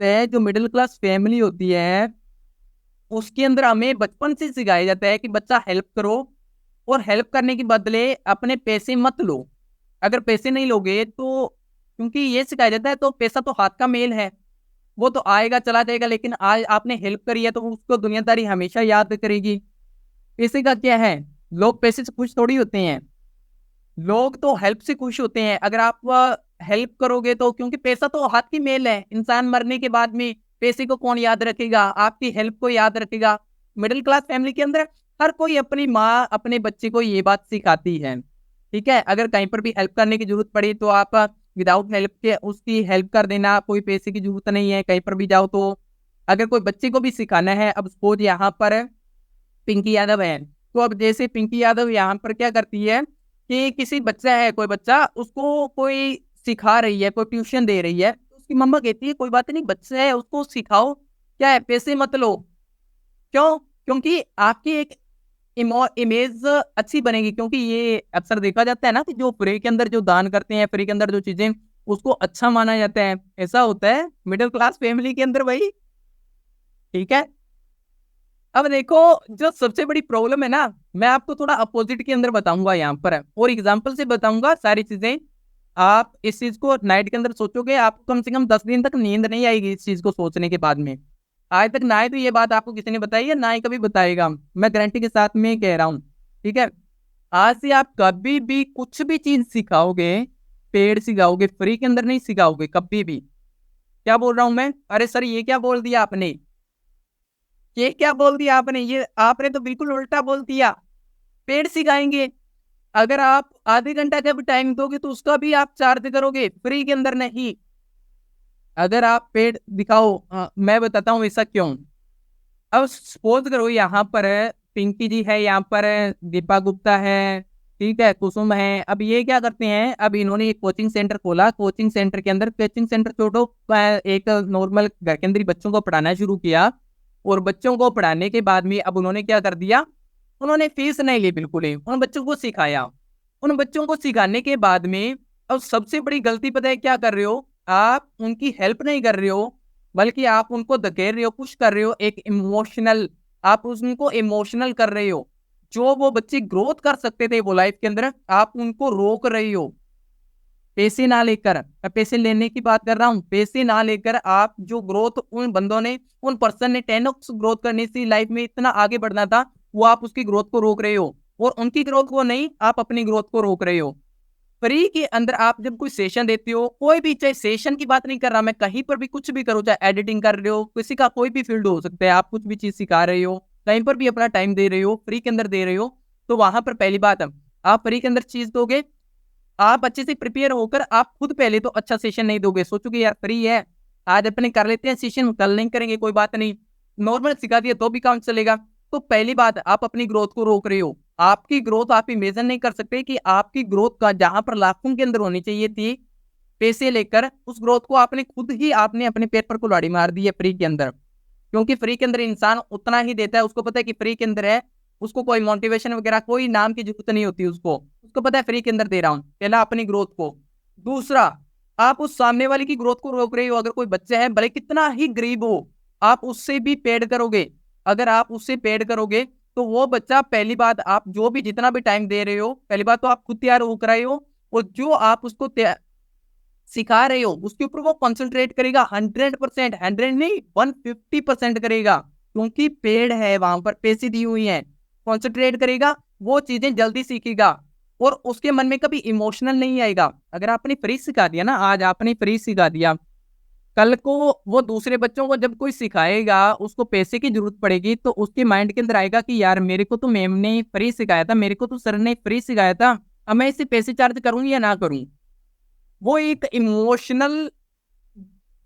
है जो middle class family होती है उसके अंदर हमें बचपन से सिखाया जाता है कि बच्चा हेल्प करो, और हेल्प करने के बदले अपने पैसे मत लो। अगर पैसे नहीं लोगे तो, क्योंकि ये सिखाया जाता है, तो पैसा तो हाथ का मेल है, वो तो आएगा चला जाएगा, लेकिन आज आपने हेल्प करी है तो उसको दुनियादारी हमेशा याद करेगी। पैसे का क्या है, लोग पैसे से खुश थोड़ी होते हैं, लोग तो हेल्प से खुश होते हैं। अगर आप हेल्प करोगे तो, क्योंकि पैसा तो हाथ की मेल है, इंसान मरने के बाद में पैसे को कौन याद रखेगा, आपकी हेल्प को याद रखेगा। मिडिल क्लास फैमिली के अंदर हर कोई अपनी माँ अपने बच्चे को ये बात सिखाती है, ठीक है। अगर कहीं पर भी हेल्प करने की जरूरत पड़ी तो आप विदाउट हेल्प के उसकी हेल्प कर देना, कोई पैसे की जरूरत नहीं है कहीं पर भी जाओ तो। अगर कोई बच्चे को भी सिखाना है, अब सपोज यहाँ पर पिंकी यादव है, तो अब जैसे पिंकी यादव यहाँ पर क्या करती है कि किसी बच्चा है, कोई बच्चा उसको कोई सिखा रही है, कोई ट्यूशन दे रही है, तो उसकी मम्मा कहती है कोई बात नहीं, बच्चा है उसको सिखाओ, क्या है पैसे मत लो। क्यों? क्योंकि आपकी एक इमेज अच्छी बनेगी, क्योंकि ये अक्सर देखा जाता है ना कि जो फ्री के अंदर जो दान करते हैं, फ्री के अंदर जो चीजें, उसको अच्छा माना जाता है। ऐसा होता है मिडिल क्लास फैमिली के अंदर भाई, ठीक है। अब देखो, जो सबसे बड़ी प्रॉब्लम है ना, मैं आपको थोड़ा अपोजिट के अंदर बताऊंगा यहाँ पर, और एग्जांपल से बताऊंगा सारी चीजें। आप इस चीज को नाइट के अंदर सोचोगे, आपको कम से कम 10 दिन तक नींद नहीं आएगी इस चीज को सोचने के बाद में। आज तक ना ही तो ये बात आपको किसी ने बताई है, ना ही कभी बताएगा, मैं गारंटी के साथ में कह रहा हूँ, ठीक है। आज से आप कभी भी कुछ भी चीज सिखाओगे, पेड़ सिखाओगे, फ्री के अंदर नहीं सिखाओगे कभी भी। क्या बोल रहा हूं मैं? अरे सर ये क्या बोल दिया आपने, ये क्या बोल दिया आपने, ये आपने तो बिल्कुल उल्टा बोल दिया। पेड़ सिखाएंगे, अगर आप आधे घंटा जब टाइम दोगे तो उसका भी आप चार्ज करोगे, फ्री के अंदर नहीं। अगर आप पेड़ दिखाओ, मैं बताता हूँ ऐसा क्यों। अब सपोज करो यहाँ पर पिंकी जी है, यहाँ पर दीपा गुप्ता है, ठीक है, कुसुम है। अब ये क्या करते हैं, अब इन्होंने एक कोचिंग सेंटर खोला, कोचिंग सेंटर के अंदर, कोचिंग सेंटर छोड़ो, एक नॉर्मल घर के अंदर ही बच्चों को पढ़ाना शुरू किया। और बच्चों को पढ़ाने के बाद में अब उन्होंने क्या कर दिया, उन्होंने फीस नहीं ली बिल्कुल ही, उन बच्चों को सिखाया। उन बच्चों को सिखाने के बाद में अब सबसे बड़ी गलती पता है क्या कर रहे हो, आप उनकी हेल्प नहीं कर रहे हो, बल्कि आप उनको धकेल रहे हो, पुश कर रहे हो, एक इमोशनल, आप उनको इमोशनल कर रहे हो। जो वो बच्चे ग्रोथ कर सकते थे वो लाइफ के अंदर, आप उनको रोक रहे हो। पैसे ना लेकर, मैं पैसे लेने की बात कर रहा हूँ, पैसे ना लेकर आप जो ग्रोथ उन बंदों ने, उन पर्सन ने 10x ग्रोथ करनी थी लाइफ में, इतना आगे बढ़ना था, वो आप उसकी ग्रोथ को रोक रहे हो। और उनकी ग्रोथ को नहीं, आप अपनी ग्रोथ को रोक रहे हो। फ्री के अंदर आप जब कोई सेशन देते हो, कोई भी, चाहे सेशन की बात नहीं कर रहा मैं, कहीं पर भी कुछ भी करो, चाहे एडिटिंग कर रहे हो, किसी का कोई भी फील्ड हो सकता है, आप कुछ भी चीज सिखा रहे हो, कहीं पर भी अपना टाइम दे रहे हो, फ्री के अंदर दे रहे हो, तो वहां पर पहली बात, आप फ्री के अंदर चीज दोगे, आप अच्छे से प्रिपेयर होकर आप खुद पहले तो अच्छा सेशन नहीं दोगे, सोचोगे यार फ्री है, आज अपने कर लेते हैं सेशन, कल नहीं करेंगे कोई बात नहीं, नॉर्मल सिखा दिया तो भी काम चलेगा। तो पहली बात, आप अपनी ग्रोथ को रोक रहे हो। आपकी ग्रोथ आप इमेजिन नहीं कर सकते कि आपकी ग्रोथ का जहां पर लाखों के अंदर होनी चाहिए थी, पैसे लेकर उस ग्रोथ को आपने खुद ही, आपने अपने पेट पर कुल्हाड़ी मार दी है फ्री के अंदर। क्योंकि फ्री के अंदर इंसान उतना ही देता है, उसको पता है कि फ्री के अंदर है, उसको कोई मोटिवेशन वगैरह कोई नाम की जरूरत नहीं होती, उसको उसको पता है फ्री के अंदर दे रहा हूं, पहला अपनी ग्रोथ को। दूसरा, आप उस सामने वाले की ग्रोथ को रोक रहे हो। अगर कोई बच्चा है भले कितना ही गरीब हो, आप उससे भी पेड करोगे, अगर आप उससे पेड करोगे तो वो बच्चा, पहली बात, आप जो भी जितना भी टाइम दे रहे हो, पहली बात तो आप खुद तैयार होकर आए हो, और जो आप उसको सिखा रहे हो उसके ऊपर वो कंसंट्रेट करेगा 100%, 100 नहीं 150% करेगा, क्योंकि पेड़ है वहां पर, पैसे दी हुई है, कंसंट्रेट करेगा, वो चीजें जल्दी सीखेगा, और उसके मन में कभी इमोशनल नहीं आएगा। अगर आपने फ्री सिखा दिया ना, आज आपने फ्री सिखा दिया, कल को वो दूसरे बच्चों को जब कोई सिखाएगा, उसको पैसे की जरूरत पड़ेगी, तो उसके माइंड के अंदर आएगा कि यार मेरे को तो मैम ने फ्री सिखाया था, मेरे को तो सर ने फ्री सिखाया था, अब मैं इससे पैसे चार्ज करूं या ना करूं। वो एक इमोशनल,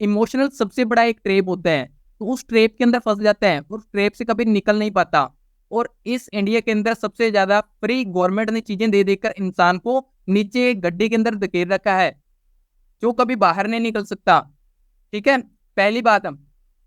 इमोशनल सबसे बड़ा एक ट्रेप होता है, तो उस ट्रेप के अंदर फंस जाता है, उस ट्रेप से कभी निकल नहीं पाता। और इस इंडिया के अंदर सबसे ज्यादा फ्री गवर्नमेंट ने चीजें दे देकर इंसान को नीचे गड्ढे के अंदर धकेल रखा है, जो कभी बाहर नहीं निकल सकता, ठीक है। पहली बात, हम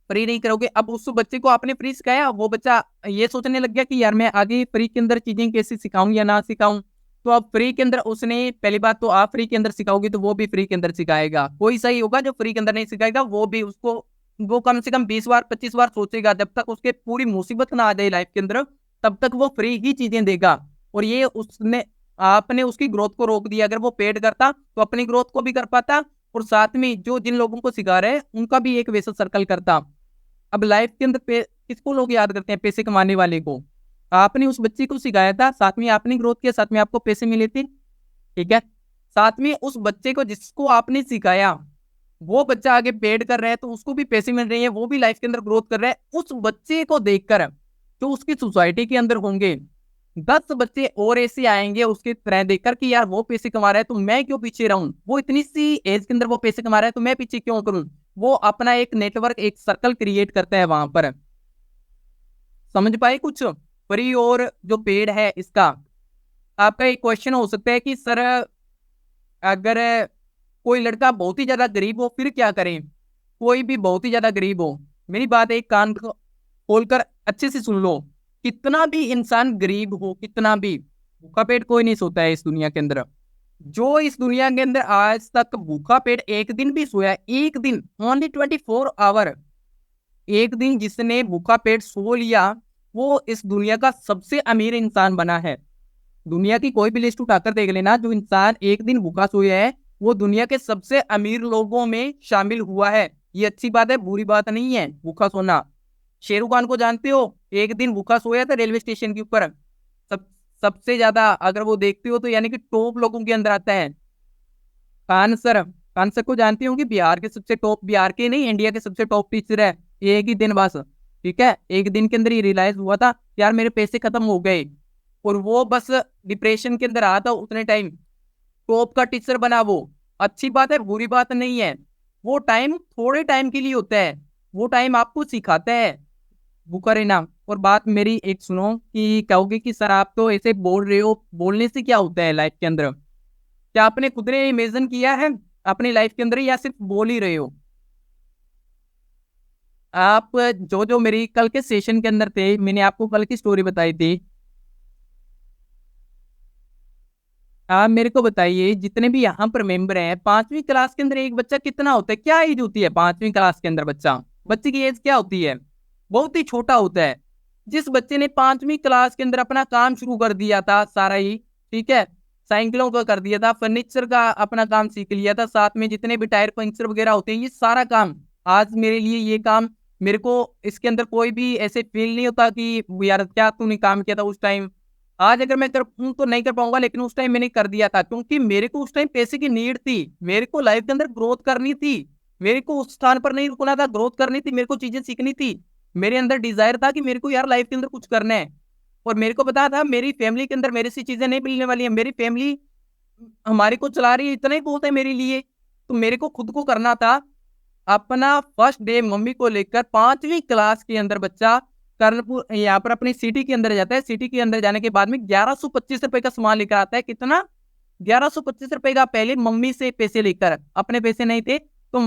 फ्री नहीं करोगे, अब उस बच्चे को आपने फ्री सिखाया, वो बच्चा ये सोचने लग गया कि यार मैं आगे फ्री के अंदर चीजें कैसे सिखाऊं या ना सिखाऊं। तो अब फ्री के अंदर उसने, पहली बात तो आप फ्री के अंदर सिखाओगे तो वो भी फ्री के अंदर सिखाएगा, कोई सही होगा जो फ्री के अंदर नहीं सिखाएगा वो भी उसको वो कम से कम 20 बार 25 बार सोचेगा, जब तक उसके पूरी मुसीबत ना आ जाए लाइफ के अंदर, तब तक वो फ्री ही चीजें देगा। और ये उसने आपने उसकी ग्रोथ को रोक दिया। अगर वो पेड करता तो अपनी ग्रोथ को भी कर पाता, और साथ में जो जिन लोगों को सिखा रहे हैं उनका भी एक वैसा सर्कल करता। अब लाइफ के अंदर किसको लोग याद करते हैं? पैसे कमाने वाले को। आपने उस बच्चे को सिखाया था, साथ में आपने ग्रोथ किया, साथ में आपको पैसे मिले थे, ठीक है। साथ में उस बच्चे को जिसको आपने सिखाया, वो बच्चा आगे पेड कर रहा है तो उसको भी पैसे मिल रहे हैं, वो भी लाइफ के अंदर ग्रोथ कर रहा है। उस बच्चे को देखकर जो उसकी सोसाइटी के अंदर होंगे 10 बच्चे और ऐसे आएंगे उसके तरह देखकर कि यार वो पैसे कमा रहा है तो मैं क्यों पीछे रहूं, वो इतनी सी एज के अंदर वो पैसे कमा रहा है तो मैं पीछे क्यों करूं। वो अपना एक नेटवर्क, एक सर्कल क्रिएट करता है वहां पर। समझ पाए कुछ? फ्री और जो पेड है इसका। आपका एक क्वेश्चन हो सकता है कि सर अगर कोई लड़का बहुत ही ज्यादा गरीब हो फिर क्या करें? कोई भी बहुत ही ज्यादा गरीब हो, मेरी बात एक कान खोलकर अच्छे से सुन लो। कितना भी इंसान गरीब हो, कितना भी, भूखा पेट कोई नहीं सोता है इस दुनिया के अंदर। जो इस दुनिया के अंदर आज तक भूखा पेट एक दिन भी सोया है, एक दिन, ओनली 24 आवर, एक दिन जिसने भूखा पेट सो लिया, वो इस दुनिया का सबसे अमीर इंसान बना है। दुनिया की कोई भी लिस्ट उठाकर देख लेना, जो इंसान एक दिन भूखा सोया है वो दुनिया के सबसे अमीर लोगों में शामिल हुआ है। ये अच्छी बात है, बुरी बात नहीं है भूखा सोना। शेरू खान को जानते हो? एक दिन भूखा सोया था रेलवे स्टेशन के ऊपर। सब सबसे ज्यादा अगर वो देखते हो तो यानी कि टॉप लोगों के अंदर आता है। खान सर, खान सर को जानते होंगे, बिहार के सबसे टॉप, बिहार के नहीं इंडिया के सबसे टॉप टीचर है। एक ही दिन बस, ठीक है, एक दिन के अंदर ही रियलाइज हुआ था यार मेरे पैसे खत्म हो गए, और वो बस डिप्रेशन के अंदर आया था उतने टाइम। टॉप का टीचर बना वो, अच्छी बात है, बुरी बात नहीं है। वो टाइम थोड़े टाइम के लिए होता है, वो टाइम आपको सिखाता है भूखा रहना। और बात मेरी एक सुनो, कि कहोगे कि सर आप तो ऐसे बोल रहे हो, बोलने से क्या होता है लाइफ के अंदर? क्या आपने खुद ने इमेजिन किया है अपनी लाइफ के अंदर, या सिर्फ बोल ही रहे हो? आप जो जो मेरी कल के सेशन के अंदर थे, मैंने आपको कल की स्टोरी बताई थी। आप मेरे को बताइए, जितने भी यहाँ पर मेंबर हैं, 5वीं क्लास के अंदर एक बच्चा कितना होता है? क्या एज होती है 5वीं क्लास के अंदर? बच्चे की एज क्या होती है? बहुत ही छोटा होता है। जिस बच्चे ने 5वीं क्लास के अंदर अपना काम शुरू कर दिया था सारा ही, ठीक है, साइकिलों का कर दिया था, फर्नीचर का अपना काम सीख लिया था, साथ में जितने भी टायर पंक्चर वगैरह होते हैं, ये सारा काम आज मेरे लिए, ये काम मेरे को, इसके अंदर कोई भी ऐसे फील नहीं होता कि यार क्या तूने काम किया था उस टाइम। आज अगर मैं कर तो नहीं कर पाऊंगा, लेकिन उस टाइम मैंने कर दिया था, क्योंकि मेरे को उस टाइम पैसे की नीड थी, मेरे को लाइफ के अंदर ग्रोथ करनी थी, मेरे को उस स्थान पर नहीं रुकना था, ग्रोथ करनी थी, मेरे को चीजें सीखनी थी। मेरे अंदर डिजायर था कि मेरे को यार लाइफ के अंदर कुछ करना है। और मेरे को पता था मेरी फैमिली के अंदर मेरे से चीजें नहीं मिलने वाली है, मेरी फैमिली हमारे को चला रही है, इतना ही बहुत है मेरे लिए। तो मेरे को खुद को करना था। अपना फर्स्ट डे मम्मी को लेकर 5वीं क्लास के अंदर बच्चा कर्णपुर यहाँ पर अपनी सिटी के अंदर जाता है। सिटी के अंदर जाने के बाद में 1125 रुपए का सामान लेकर आता है। कितना? 1125 रुपए का। पहले मम्मी से पैसे लेकर, अपने पैसे नहीं थे तो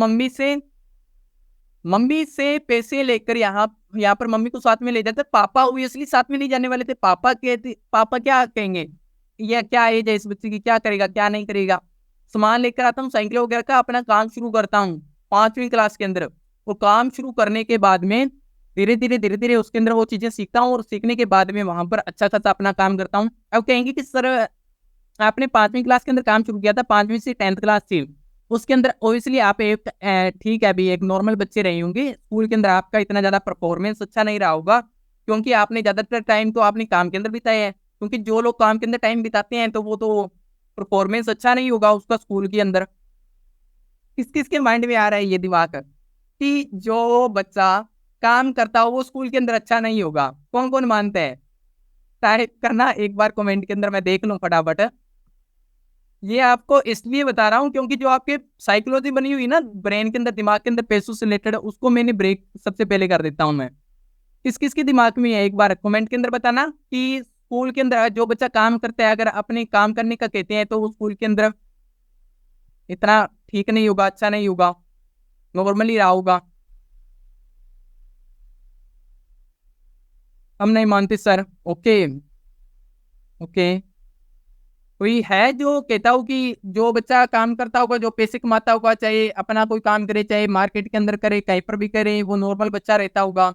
मम्मी से पैसे लेकर यहाँ यहाँ पर मम्मी को साथ में ले जाते। पापा ऑब्वियसली साथ में नहीं जाने वाले थे। पापा क्या कहेंगे, यह क्या एज है इस बच्चे की, क्या करेगा क्या नहीं करेगा। सामान लेकर आता हूँ, साइकिल वगैरह का अपना काम शुरू करता हूँ 5वीं क्लास के अंदर। वो काम शुरू करने के बाद में धीरे धीरे उसके अंदर वो चीजें सीखता हूँ, और सीखने के बाद में वहां पर अच्छा खासा अपना काम करता हूँ। अब कहेंगे कि सर आपने 5वीं क्लास के अंदर काम शुरू किया था, 5वीं से 10th क्लास थी, उसके अंदर ओबियसली आप एक ठीक है, अभी एक नॉर्मल बच्चे रहे होंगे स्कूल के अंदर, आपका इतना ज्यादा परफॉर्मेंस अच्छा नहीं रहा होगा, क्योंकि आपने ज्यादातर टाइम तो आपने काम के अंदर बिताया है। क्योंकि जो लोग काम के अंदर टाइम बिताते हैं तो वो तो परफॉर्मेंस अच्छा नहीं होगा उसका स्कूल के अंदर। किस किस के माइंड में आ रहा है ये दिमाग कि जो बच्चा काम करता हो वो स्कूल के अंदर अच्छा नहीं होगा? कौन कौन मानता है? टाइप करना एक बार कमेंट के अंदर, मैं देख लूं फटाफट। ये आपको इसलिए बता रहा हूँ क्योंकि जो आपके साइकोलॉजी बनी हुई ना ब्रेन के अंदर, दिमाग के अंदर पैसों से रिलेटेड, उसको मैंने ब्रेक सबसे पहले कर देता हूँ मैं। किस किस के दिमाग में है एक बार कमेंट के अंदर बताना, कि स्कूल के अंदर जो बच्चा काम करता है, अगर अपने काम करने का कहते हैं तो वो स्कूल के अंदर इतना ठीक नहीं होगा, अच्छा नहीं होगा, नॉर्मली रहा होगा। हम नहीं मानते सर। ओके, ओके, कोई है जो कहता हो कि जो बच्चा काम करता होगा, जो पैसे कमाता होगा, चाहे अपना कोई काम करे, चाहे मार्केट के अंदर करे, कहीं पर भी करे, वो नॉर्मल बच्चा रहता होगा?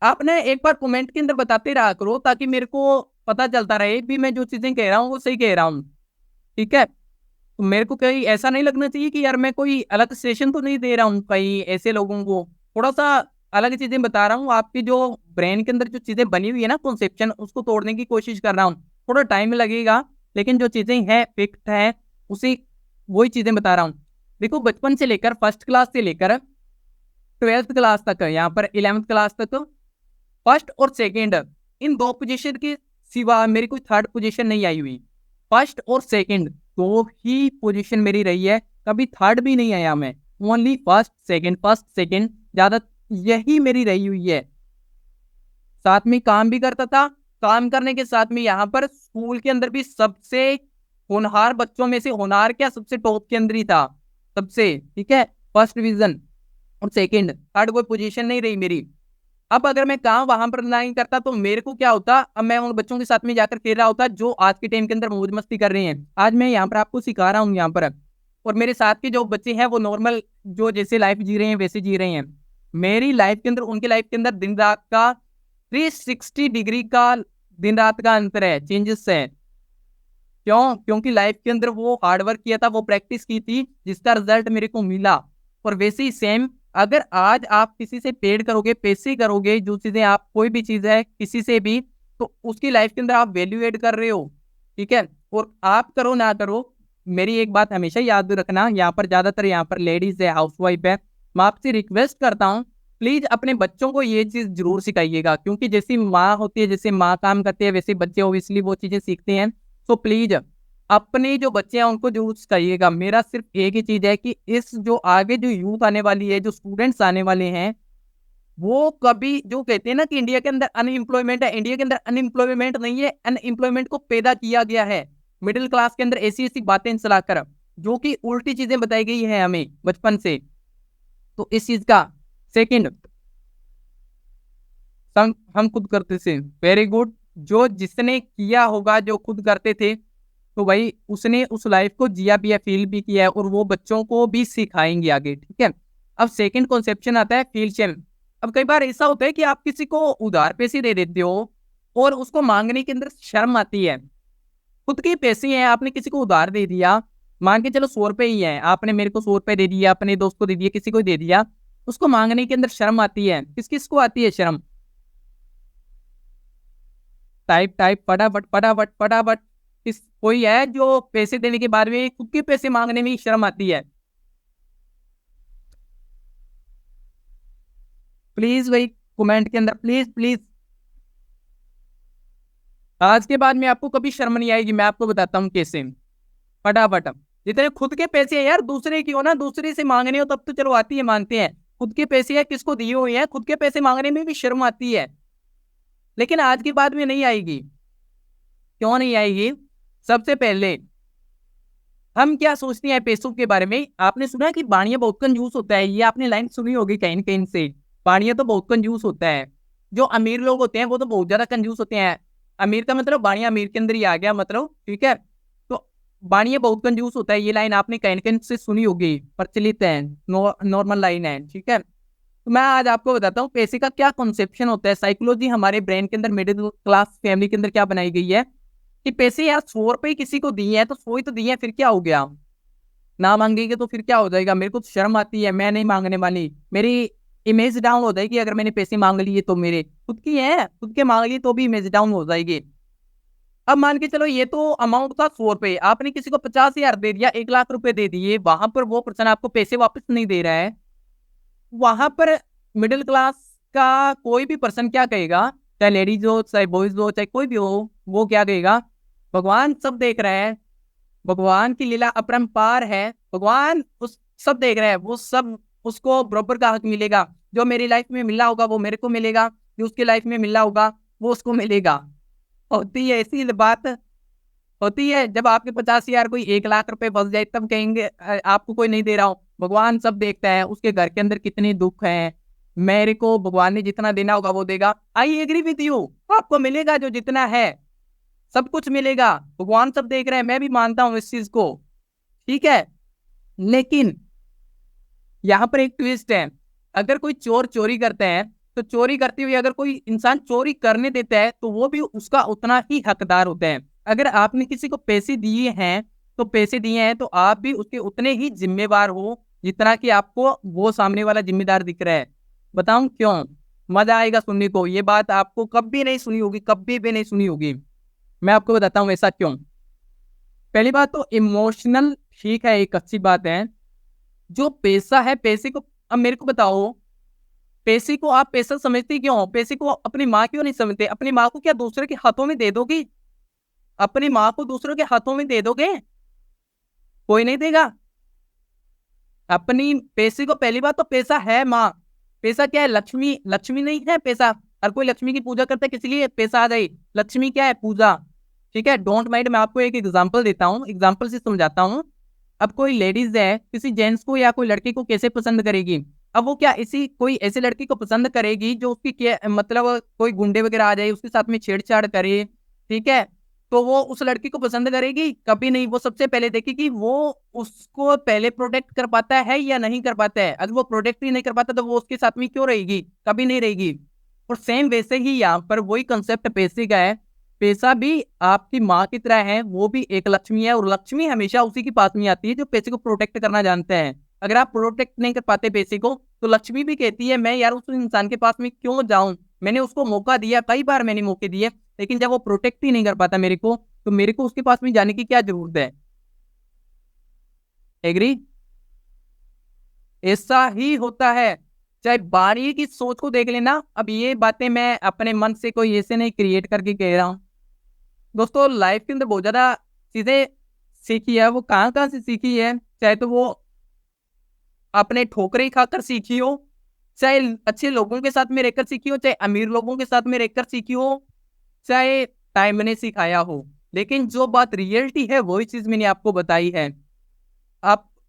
आप ना एक बार कमेंट के अंदर बताते रहा करो, ताकि मेरे को पता चलता रहे भी मैं जो चीजें कह रहा हूँ वो सही कह रहा हूँ। ठीक है, तो मेरे को कहीं ऐसा नहीं लगना चाहिए कि यार मैं कोई अलग सेशन तो नहीं दे रहा हूँ कहीं ऐसे लोगों को। थोड़ा सा अलग चीजें बता रहा हूँ, आपकी जो ब्रेन के अंदर जो चीजें बनी हुई है ना कॉन्सेप्शन, उसको तोड़ने की कोशिश कर रहा हूँ। थोड़ा टाइम लगेगा, लेकिन जो चीजें हैं फिक्स है, उसी वही चीजें बता रहा हूँ। देखो, बचपन से लेकर फर्स्ट क्लास से लेकर 12th क्लास तक, यहाँ पर 11th क्लास तक, फर्स्ट और सेकंड, इन दो पोजीशन के सिवा मेरी कोई थर्ड पोजीशन नहीं आई हुई। फर्स्ट और सेकंड दो ही पोजीशन मेरी रही है, कभी थर्ड भी नहीं आया मैं। ओनली फर्स्ट सेकंड ज्यादा यही मेरी रही हुई है। साथ में काम भी करता था, काम करने के साथ में यहाँ पर स्कूल के अंदर भी सबसे होनहार बच्चों में से, होनहार क्या, सबसे टॉप के अंदर ही था सबसे। ठीक है, फर्स्ट डिवीजन और सेकंड, थर्ड कोई पोजीशन नहीं रही मेरी। अब अगर मैं काम वहां पर नहीं करता तो मेरे को क्या होता, अब मैं उन बच्चों के साथ में जाकर खेल रहा होता जो आज के टाइम के अंदर मौज मस्ती कर रहे हैं। आज मैं यहाँ पर आपको सिखा रहा हूँ यहाँ पर, और मेरे साथ के जो बच्चे हैं वो नॉर्मल जो जैसे लाइफ जी रहे हैं वैसे जी रहे हैं। मेरी लाइफ के अंदर उनकी लाइफ के अंदर दिन रात का 360 डिग्री का, दिन रात का अंतर है, चेंजेस है। क्यों? क्योंकि लाइफ के अंदर वो हार्डवर्क किया था, वो प्रैक्टिस की थी, जिसका रिजल्ट मेरे को मिला। और वैसे ही सेम, अगर आज आप किसी से पेड करोगे, पैसे करोगे, जो चीजें आप, कोई भी चीज है किसी से भी, तो उसकी लाइफ के अंदर आप वैल्यू एड कर रहे हो। ठीक है, और आप करो ना करो, मेरी एक बात हमेशा याद रखना, यहाँ पर ज्यादातर यहाँ पर लेडीज है, हाउसवाइफ है, मैं आपसे रिक्वेस्ट करता हूँ प्लीज अपने बच्चों को ये चीज जरूर सिखाइएगा, क्योंकि जैसी माँ होती है, जैसे माँ काम करती है, वैसे बच्चे ओबियसली वो चीजें सीखते हैं। तो प्लीज अपने जो बच्चे हैं उनको जरूर सिखाइएगा। मेरा सिर्फ एक ही चीज है कि इस जो आगे जो यूथ आने वाली है, जो स्टूडेंट्स आने वाले हैं, वो कभी, जो कहते हैं ना कि इंडिया के अंदर अनएम्प्लॉयमेंट है, इंडिया के अंदर अनएम्प्लॉयमेंट नहीं है, अनएम्प्लॉयमेंट को पैदा किया गया है मिडिल क्लास के अंदर ऐसी ऐसी बातें चलाकर, जो कि उल्टी चीजें बताई गई है हमें बचपन से। तो इस चीज का सेकंड, हम खुद करते थे, वेरी गुड। जो जिसने किया होगा, जो खुद करते थे, तो भाई उसने उस लाइफ को जिया भी है, फील भी किया है, और वो बच्चों को भी सिखाएंगे आगे। ठीक है, अब सेकंड कॉन्सेप्शन आता है फील शेम। अब कई बार ऐसा होता है कि आप किसी को उधार पैसे दे देते हो और उसको मांगने के अंदर शर्म आती है। खुद के पैसे हैं, आपने किसी को उधार दे दिया, मान के चलो 100 रुपए ही है, आपने मेरे को 100 रुपए दे दिया, अपने दोस्त को दे दिया, किसी को दे दिया, उसको मांगने के अंदर शर्म आती है। किस किस को आती है शर्म? टाइप टाइप, फटाफट फटाफट फटाफट। किस, कोई है जो पैसे देने के बाद में खुद के पैसे मांगने में शर्म आती है? प्लीज भाई, कमेंट के अंदर प्लीज प्लीज। आज के बाद में आपको कभी शर्म नहीं आएगी, मैं आपको बताता हूँ कैसे। फटाफट, जितने खुद के पैसे हैं यार, दूसरे की हो ना, दूसरे से मांगने हो तब तो चलो आती है, मानते हैं। खुद के पैसे है, किसको दिए हुए हैं, खुद के पैसे मांगने में भी शर्म आती है। लेकिन आज के बाद में नहीं आएगी। क्यों नहीं आएगी? सबसे पहले हम क्या सोचते हैं पैसों के बारे में? आपने सुना है कि बाणिया बहुत कंजूस होता है, ये आपने लाइन सुनी होगी कहीं न कहीं से। बाणिया तो बहुत कंजूस होता है। जो अमीर लोग होते हैं वो तो बहुत ज्यादा कंजूस होते हैं। अमीर का मतलब बाणिया अमीर के अंदर ही आ गया मतलब, ठीक है। तो बाणिया बहुत कंजूस होता है, ये लाइन आपने कहीं न कहीं से सुनी होगी, प्रचलित है, नॉर्मल लाइन है। ठीक है, तो मैं आज आपको बताता हूँ पैसे का क्या कॉन्सेप्शन होता है, साइकोलॉजी हमारे ब्रेन के अंदर, मिडिल क्लास फैमिली के अंदर क्या बनाई गई है कि पैसे यार 100 रुपए किसी को दिए हैं तो 100 ही तो दिए हैं, फिर क्या हो गया? ना मांगेंगे तो फिर क्या हो जाएगा? मेरे को तो शर्म आती है, मैं नहीं मांगने वाली, मेरी इमेज डाउन हो जाएगी अगर मैंने पैसे मांग लिए तो। मेरे खुद की है, खुद के मांग लिए तो भी इमेज डाउन हो जाएगी। अब मान के चलो ये तो अमाउंट था 100 रुपए, आपने किसी को 50,000 दे दिया, 1 लाख रुपए दे दिए, वहां पर वो पर्सन आपको पैसे वापस नहीं दे रहा है। वहां पर मिडिल क्लास का कोई भी पर्सन क्या कहेगा, चाहे लेडीज हो, चाहे बॉयज हो, चाहे कोई भी हो, वो क्या कहेगा? भगवान सब देख रहा है, भगवान की लीला अपरंपार है, भगवान उस सब देख रहा है, वो सब, उसको बराबर का हक मिलेगा। जो मेरी लाइफ में मिला होगा वो मेरे को मिलेगा, जो उसकी लाइफ में मिला होगा वो उसको मिलेगा। होती है ऐसी बात, होती है। जब आपके 50,000 कोई 1 लाख रुपए फंस जाए तब कहेंगे आपको कोई नहीं दे रहा हूँ, भगवान सब देखता है, उसके घर के अंदर कितने दुख हैं, मेरे को भगवान ने जितना देना होगा वो देगा। आई एग्री विद यू, आपको मिलेगा जो जितना है। सब कुछ मिलेगा, भगवान सब देख रहे हैं, मैं भी मानता हूं इस चीज को, ठीक है। लेकिन यहाँ पर एक ट्विस्ट है, अगर कोई चोर चोरी करते हैं तो चोरी करते हुए अगर कोई इंसान चोरी करने देता है तो वो भी उसका उतना ही हकदार होता है। अगर आपने किसी को पैसे दिए हैं तो पैसे दिए हैं तो आप भी उसके उतने ही जिम्मेवार हो जितना कि आपको वो सामने वाला जिम्मेदार दिख रहा है। बताऊं क्यों? मजा आएगा सुनने को, ये बात आपको कभी नहीं सुनी होगी, कभी भी नहीं सुनी होगी। मैं आपको बताता हूँ ऐसा क्यों। पहली बात तो इमोशनल, ठीक है, एक अच्छी बात है। जो पैसा है, पैसे को, अब मेरे को बताओ, पैसे को आप पैसा समझते क्यों हो? पैसे को अपनी माँ क्यों नहीं समझते? अपनी माँ को क्या दूसरे के हाथों में दे दोगी? अपनी माँ को दूसरों के हाथों में दे दोगे? कोई नहीं देगा। अपनी पैसे को, पहली बात तो पैसा है माँ, पैसा क्या है? लक्ष्मी, लक्ष्मी नहीं है पैसा। हर कोई लक्ष्मी की पूजा करता है, किस लिए? पैसा आ जाए। लक्ष्मी क्या है? पूजा, ठीक है। डोंट माइंड, मैं आपको एक एग्जांपल देता हूँ, एग्जांपल से समझाता हूँ। अब कोई लेडीज है किसी जेंट्स को या कोई लड़की को कैसे पसंद करेगी? अब वो क्या इसी कोई ऐसी लड़की को पसंद करेगी जो उसकी क्या मतलब कोई गुंडे वगैरह आ जाए उसके साथ में छेड़छाड़ करे, ठीक है, तो वो उस लड़की को पसंद करेगी? कभी नहीं। वो सबसे पहले देखेगी वो उसको पहले प्रोटेक्ट कर पाता है या नहीं कर पाता है। अगर वो प्रोटेक्ट ही नहीं कर पाता तो वो उसके साथ में क्यों रहेगी? कभी नहीं रहेगी। और सेम वैसे ही यहाँ पर वही कंसेप्ट पैसे का है। पैसा भी आपकी माँ की तरह है, वो भी एक लक्ष्मी है, और लक्ष्मी हमेशा उसी के पास में आती है जो पैसे को प्रोटेक्ट करना जानते हैं। अगर आप प्रोटेक्ट नहीं कर पाते पैसे को तो लक्ष्मी भी कहती है मैं यार उस इंसान के पास में क्यों जाऊं, मैंने उसको मौका दिया, कई बार मैंने मौके दिए, लेकिन जब वो प्रोटेक्ट ही नहीं कर पाता मेरे को, तो मेरे को उसके पास में जाने की क्या जरूरत है? एग्री? ऐसा ही होता है। चाहे बारीकी सोच को देख लेना। अब ये बातें मैं अपने मन से कोई ऐसे नहीं क्रिएट करके कह रहा हूं दोस्तों। लाइफ के अंदर बहुत ज्यादा चीजें सीखी है, वो कहाँ कहाँ से सीखी है, चाहे तो वो अपने ठोकरें खाकर सीखी हो, चाहे अच्छे लोगों के साथ में रहकर सीखी हो, चाहे अमीर लोगों के साथ में रहकर सीखी हो, चाहे टाइम ने सिखाया हो, लेकिन जो बात रियलिटी है वही चीज मैंने आपको बताई है।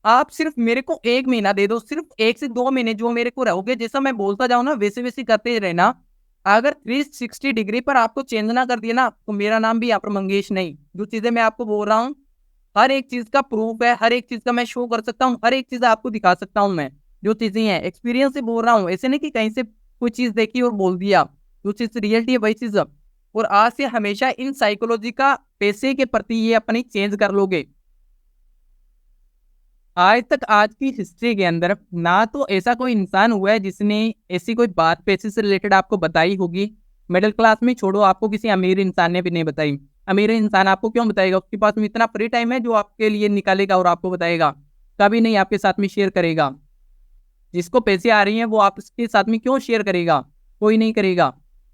आप सिर्फ मेरे को 1 महीना दे दो, सिर्फ 1 से 2 महीने जो मेरे को रहोगे, जैसा मैं बोलता जाऊं ना वैसे वैसे करते रहना। अगर 360 डिग्री पर आपको चेंज ना कर दिया ना तो मेरा नाम भी यहाँ पर मंगेश नहीं। जो चीजें मैं आपको बोल रहा हूँ हर एक चीज का प्रूफ है, हर एक चीज का मैं शो कर सकता हूँ, हर एक चीज आपको दिखा सकता हूँ। मैं जो चीजें हैं एक्सपीरियंस से बोल रहा हूँ, ऐसे नहीं कि कहीं से कोई चीज देखी और बोल दिया। जो चीज रियलिटी है वही चीज। और आज से हमेशा इन साइकोलॉजी का पैसे के प्रति ये अपनी चेंज कर लोगे। आज तक आज की हिस्ट्री के अंदर ना तो ऐसा कोई इंसान हुआ है जिसने ऐसी कोई बात पैसे से रिलेटेड आपको बताई होगी। मिडिल क्लास में छोड़ो, आपको किसी अमीर इंसान ने भी नहीं बताई। अमीर इंसान आपको क्यों बताएगा? उसके पास में इतना फ्री टाइम है जो आपके लिए निकालेगा और आपको बताएगा? कभी नहीं आपके साथ में शेयर करेगा। जिसको पैसे आ रही हैं वो आपके साथ में क्यों शेयर करेगा? कोई नहीं करेगा,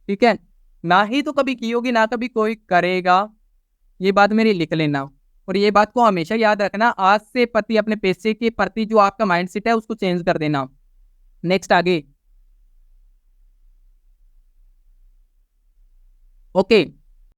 ठीक है। ना ही तो कभी की होगी, ना कभी कोई करेगा। ये बात मेरी लिख लेना, और ये बात को हमेशा याद रखना। आज से प्रति अपने पैसे के प्रति जो आपका माइंडसेट है उसको चेंज कर देना। नेक्स्ट आगे, ओके।